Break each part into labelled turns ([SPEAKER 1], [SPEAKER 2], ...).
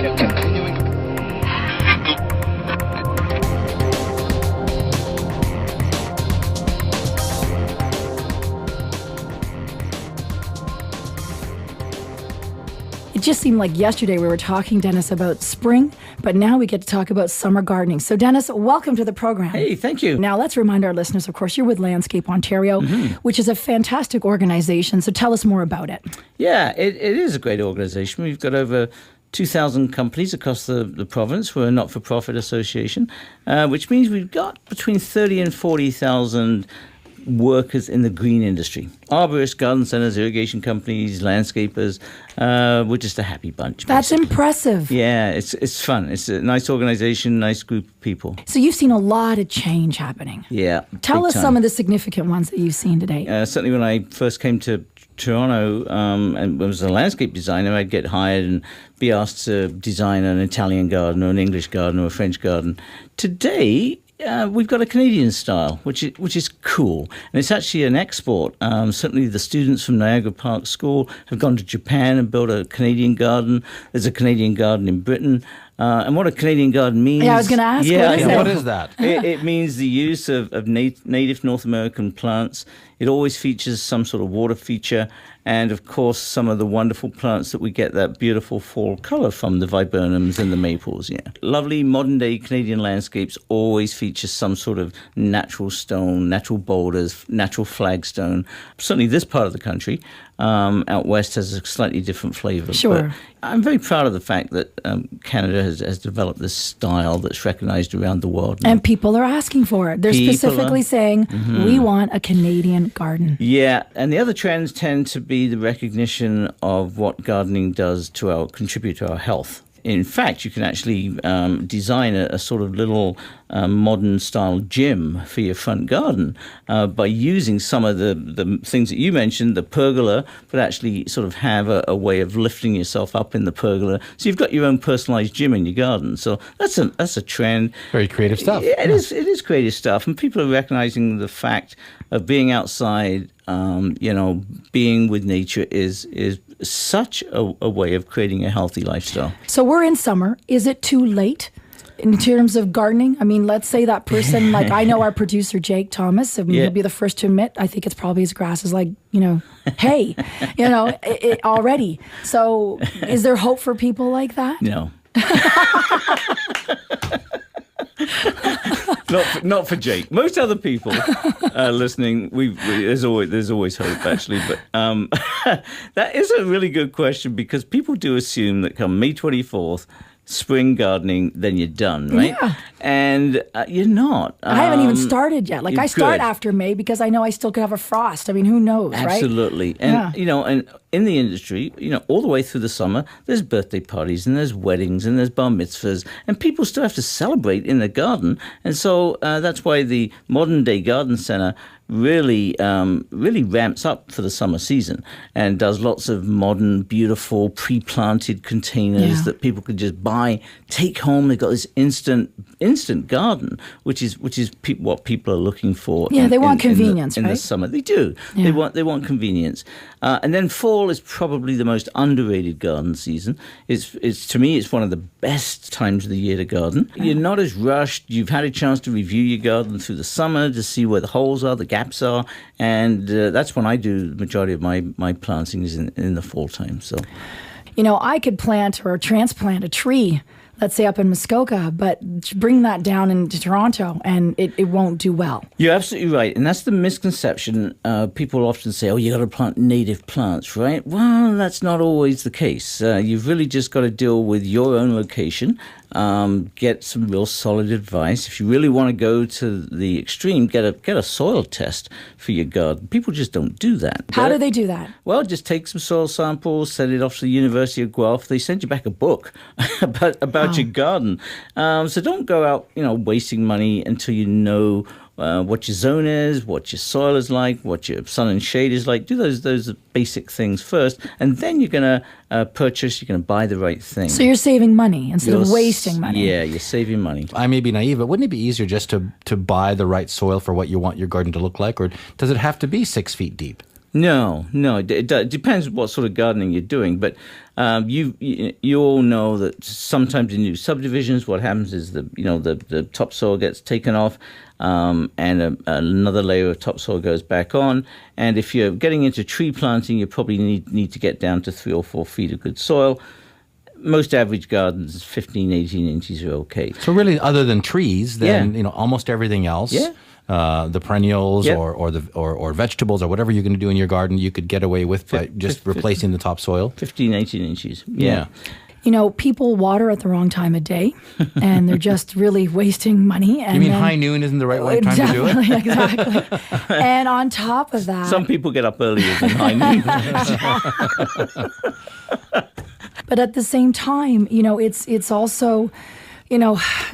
[SPEAKER 1] Continuing.
[SPEAKER 2] It just seemed like yesterday we were talking, Dennis, about spring, but now we get to talk about summer gardening. So, Dennis, welcome to the program.
[SPEAKER 3] Hey, thank you.
[SPEAKER 2] Now, let's remind our listeners, of course, you're with Landscape Ontario, which is a fantastic organization. So tell us more about it.
[SPEAKER 3] Yeah, it is a great organization. We've got over 2,000 companies across the province. We're a not-for-profit association, which means we've got between 30 and 40,000 workers in the green industry. Arborists, garden centers, irrigation companies, landscapers. We're just a happy bunch.
[SPEAKER 2] That's
[SPEAKER 3] basically
[SPEAKER 2] impressive.
[SPEAKER 3] Yeah, it's fun. It's a nice organization, nice group of people.
[SPEAKER 2] So you've seen a lot of change happening.
[SPEAKER 3] Yeah.
[SPEAKER 2] Tell us
[SPEAKER 3] time.
[SPEAKER 2] some of the significant ones that you've seen today.
[SPEAKER 3] Certainly when I first came to Toronto and was a landscape designer, I'd get hired and be asked to design an Italian garden or an English garden or a French garden. Today, we've got a Canadian style, which is cool. And it's actually an export. Certainly the students from Niagara Park School have gone to Japan and built a Canadian garden. There's a Canadian garden in Britain. And what a Canadian garden means...
[SPEAKER 2] Yeah, I was going to ask,
[SPEAKER 4] What is that?
[SPEAKER 3] It means the use of native North American plants. It always features some sort of water feature. And, of course, some of the wonderful plants that we get that beautiful fall color from, the viburnums and the maples, yeah. Lovely modern-day Canadian landscapes always feature some sort of natural stone, natural boulders, natural flagstone. Certainly this part of the country, out west, has a slightly different flavor.
[SPEAKER 2] Sure.
[SPEAKER 3] But I'm very proud of the fact that Canada has developed this style that's recognized around the world.
[SPEAKER 2] And people are asking for it. They're specifically saying, we want a Canadian garden.
[SPEAKER 3] Yeah, and the other trends tend to be the recognition of what gardening does to contribute to our health. In fact, you can actually design a sort of little modern-style gym for your front garden by using some of the things that you mentioned, the pergola, but actually sort of have a way of lifting yourself up in the pergola. So you've got your own personalized gym in your garden. So that's a trend.
[SPEAKER 4] Very creative stuff.
[SPEAKER 3] Yeah, it is creative stuff. And people are recognizing the fact of being outside, being with nature is such a way of creating a healthy lifestyle.
[SPEAKER 2] So we're in summer. Is it too late in terms of gardening? I mean, let's say that person, like I know our producer, Jake Thomas, he'll be the first to admit, I think it's probably his grass is like, hay, already. So is there hope for people like that?
[SPEAKER 3] No. Not for Jake. Most other people listening, there's always hope, actually. But that is a really good question, because people do assume that come May 24th, spring gardening, then you're done, right?
[SPEAKER 2] Yeah.
[SPEAKER 3] And you're not.
[SPEAKER 2] I haven't even started yet. Like I start
[SPEAKER 3] good.
[SPEAKER 2] after May because I know I still could have a frost. I mean, who knows, right?
[SPEAKER 3] Absolutely. And, and in the industry, all the way through the summer, there's birthday parties and there's weddings and there's bar mitzvahs, and people still have to celebrate in the garden. And so that's why the modern day garden center really ramps up for the summer season and does lots of modern, beautiful, pre-planted containers that people could just buy, take home. They've got this instant garden, which is what people are looking for.
[SPEAKER 2] Yeah, they want convenience,
[SPEAKER 3] in
[SPEAKER 2] right?
[SPEAKER 3] the summer. They do.
[SPEAKER 2] Yeah.
[SPEAKER 3] They want convenience. And then fall is probably the most underrated garden season. It's to me, it's one of the best times of the year to garden. You're not as rushed. You've had a chance to review your garden through the summer to see where the holes are, the gaps are, and that's when I do the majority of my planting is in the fall time. So,
[SPEAKER 2] I could plant or transplant a tree, let's say up in Muskoka, but bring that down into Toronto and it won't do well.
[SPEAKER 3] You're absolutely right. And that's the misconception. People often say, you got to plant native plants, right? Well, that's not always the case. You've really just got to deal with your own location. Get some real solid advice. If you really want to go to the extreme, get a soil test for your garden. People just don't do that.
[SPEAKER 2] How do they do that?
[SPEAKER 3] Well, just take some soil samples, send it off to the University of Guelph. They send you back a book about your garden. So don't go out, wasting money until you know what your zone is, what your soil is like, what your sun and shade is like. Do those basic things first, and then you're going to purchase, you're going to buy the right thing.
[SPEAKER 2] So you're saving money instead of wasting money.
[SPEAKER 3] Yeah, you're saving money.
[SPEAKER 4] I may be naive, but wouldn't it be easier just to buy the right soil for what you want your garden to look like? Or does it have to be 6 feet deep?
[SPEAKER 3] No. It depends what sort of gardening you're doing. But you all know that sometimes in new subdivisions, what happens is the topsoil gets taken off, and another layer of topsoil goes back on. And if you're getting into tree planting, you probably need to get down to 3 or 4 feet of good soil. Most average gardens, 15, 18 inches are okay.
[SPEAKER 4] So really, other than trees, then almost everything else.
[SPEAKER 3] Yeah.
[SPEAKER 4] The perennials or vegetables or whatever you're going to do in your garden, you could get away with by just replacing the topsoil.
[SPEAKER 3] 15, 18 inches. Yeah.
[SPEAKER 2] People water at the wrong time of day, and they're just really wasting money. And
[SPEAKER 4] you mean high noon isn't the right time to do it?
[SPEAKER 2] Exactly. And on top of that...
[SPEAKER 3] Some people get up earlier than high noon.
[SPEAKER 2] But at the same time, it's also...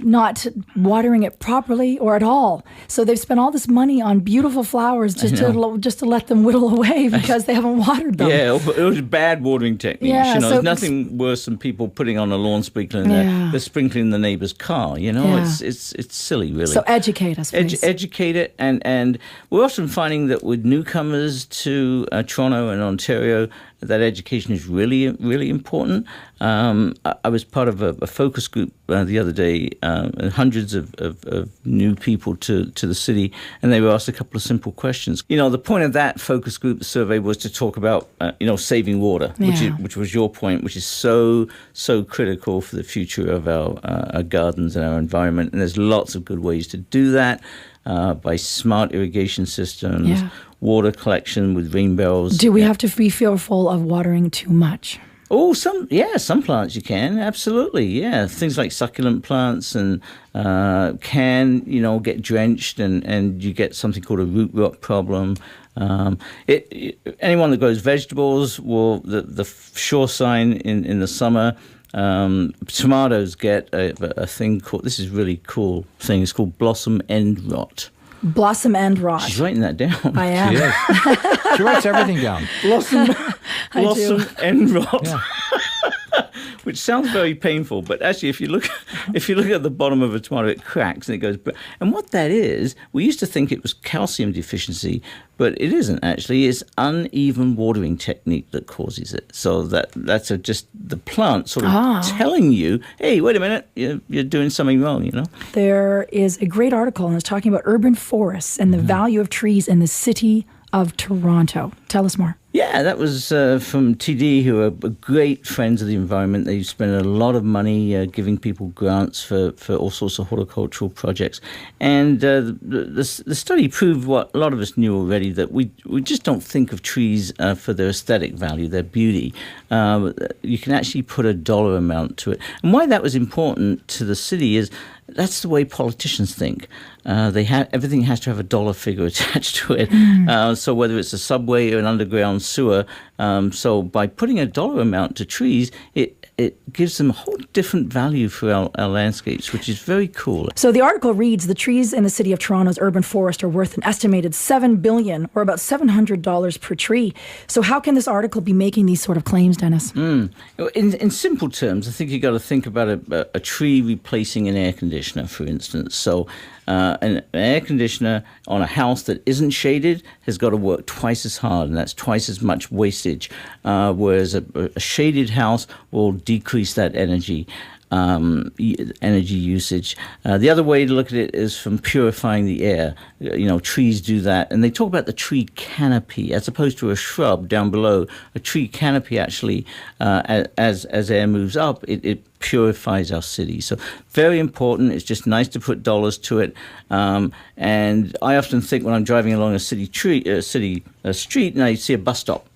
[SPEAKER 2] not watering it properly or at all. So they've spent all this money on beautiful flowers just to let them whittle away because they haven't watered them.
[SPEAKER 3] Yeah, it was bad watering techniques.
[SPEAKER 2] Yeah,
[SPEAKER 3] there's nothing worse than people putting on a lawn sprinkler and they're sprinkling the neighbor's car. It's silly, really.
[SPEAKER 2] So educate us, please.
[SPEAKER 3] Educate it, and we're often finding that with newcomers to Toronto and Ontario, that education is really, really important. I was part of a focus group the other day, hundreds of new people to the city, and they were asked a couple of simple questions. The point of that focus group survey was to talk about, saving water, which was your point, which is so critical for the future of our gardens and our environment. And there's lots of good ways to do that by smart irrigation systems. Water collection with rain barrels. Do
[SPEAKER 2] we have to be fearful of watering too much?
[SPEAKER 3] Oh, some plants you can, absolutely, yeah. Things like succulent plants and can, get drenched and you get something called a root rot problem. Anyone that grows vegetables the sure sign in the summer. Tomatoes get a thing called, this is really cool thing, it's called blossom end rot.
[SPEAKER 2] Blossom end rot.
[SPEAKER 3] She's writing that down.
[SPEAKER 2] I am.
[SPEAKER 4] She is. She writes everything down.
[SPEAKER 3] Blossom end rot. Yeah. Which sounds very painful, but actually, if you look at the bottom of a tomato, it cracks and it goes. And what that is, we used to think it was calcium deficiency, but it isn't actually. It's uneven watering technique that causes it. So that's just the plant sort of telling you, hey, wait a minute, you're doing something wrong.
[SPEAKER 2] There is a great article, and it's talking about urban forests and the value of trees in the city of Toronto. Tell us more.
[SPEAKER 3] Yeah, that was from TD, who are great friends of the environment. They spend a lot of money giving people grants for all sorts of horticultural projects. And the study proved what a lot of us knew already, that we just don't think of trees for their aesthetic value, their beauty. You can actually put a dollar amount to it. And why that was important to the city is that's the way politicians think. Everything has to have a dollar figure attached to it. So whether it's a subway or an underground sewer, so by putting a dollar amount to trees, it gives them a whole different value for our landscapes, which is very cool.
[SPEAKER 2] So the article reads, the trees in the city of Toronto's urban forest are worth an estimated $7 billion, or about $700 per tree. So how can this article be making these sort of claims, Dennis?
[SPEAKER 3] In simple terms, I think you got to think about a tree replacing an air conditioner, for instance. So an air conditioner on a house that isn't shaded has got to work twice as hard, and that's twice as much wastage, whereas a shaded house will decrease that energy usage. The other way to look at it is from purifying the air. Trees do that, and they talk about the tree canopy as opposed to a shrub down below. A tree canopy actually, as air moves up, it purifies our city. So very important. It's just nice to put dollars to it. And I often think when I'm driving along a street and I see a bus stop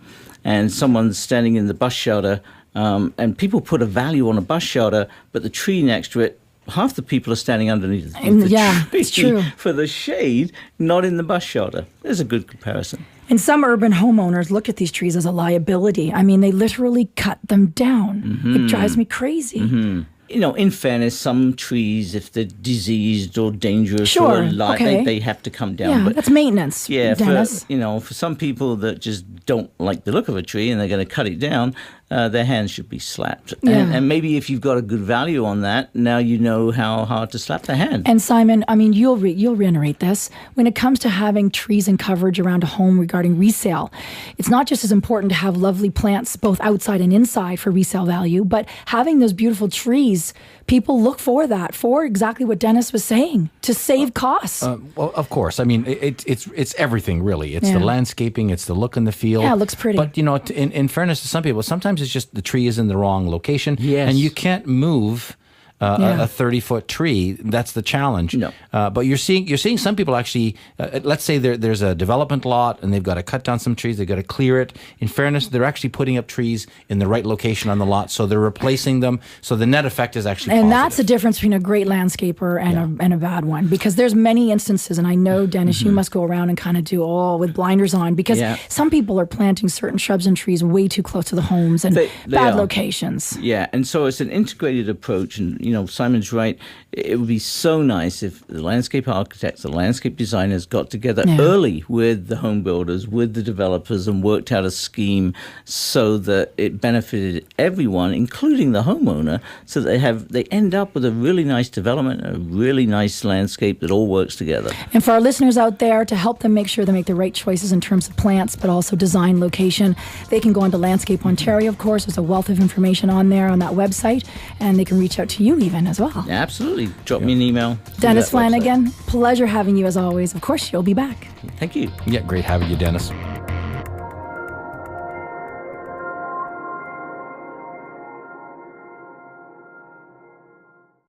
[SPEAKER 3] and someone's standing in the bus shelter, and people put a value on a bus shelter, but the tree next to it, half the people are standing underneath the tree
[SPEAKER 2] it's true.
[SPEAKER 3] For the shade, not in the bus shelter. There's a good comparison.
[SPEAKER 2] And some urban homeowners look at these trees as a liability. I mean, they literally cut them down. It drives me crazy.
[SPEAKER 3] in fairness, some trees, if they're diseased or dangerous
[SPEAKER 2] Sure,
[SPEAKER 3] or light,
[SPEAKER 2] okay.
[SPEAKER 3] they have to come down.
[SPEAKER 2] Yeah,
[SPEAKER 3] But
[SPEAKER 2] that's maintenance, Dennis.
[SPEAKER 3] for some people that just don't like the look of a tree and they're going to cut it down, their hands should be slapped.
[SPEAKER 2] Yeah.
[SPEAKER 3] And maybe if you've got a good value on that, now you know how hard to slap the hand.
[SPEAKER 2] And Simon, I mean, you'll reiterate this. When it comes to having trees and coverage around a home regarding resale, it's not just as important to have lovely plants both outside and inside for resale value, but having those beautiful trees, people look for that, for exactly what Dennis was saying, to save costs.
[SPEAKER 4] Well, of course. I mean, it's everything, really. It's the landscaping, it's the look and the feel.
[SPEAKER 2] Yeah, it looks pretty.
[SPEAKER 4] But, in fairness to some people, sometimes it's just the tree is in the wrong location.
[SPEAKER 3] Yes.
[SPEAKER 4] And you can't move a 30-foot tree. That's the challenge.
[SPEAKER 3] No.
[SPEAKER 4] But you're seeing some people actually, let's say there's a development lot and they've got to cut down some trees, they've got to clear it. In fairness, they're actually putting up trees in the right location on the lot, so they're replacing them. So the net effect is actually
[SPEAKER 2] and
[SPEAKER 4] positive.
[SPEAKER 2] that's the difference between a great landscaper and a bad one, because there's many instances, and I know, Dennis, you must go around and kind of do with blinders on, because some people are planting certain shrubs and trees way too close to the homes and bad locations.
[SPEAKER 3] Yeah, and so it's an integrated approach, and Simon's right. It would be so nice if the landscape architects, the landscape designers got together early with the home builders, with the developers, and worked out a scheme so that it benefited everyone, including the homeowner, so that they end up with a really nice development, a really nice landscape that all works together.
[SPEAKER 2] And for our listeners out there, to help them make sure they make the right choices in terms of plants, but also design, location, they can go onto Landscape Ontario, of course. There's a wealth of information on there on that website, and they can reach out to you even as well.
[SPEAKER 3] Absolutely. Drop me an email.
[SPEAKER 2] Denis Flanagan, pleasure having you as always. Of course, you'll be back.
[SPEAKER 3] Thank you.
[SPEAKER 4] Yeah, great having you, Dennis.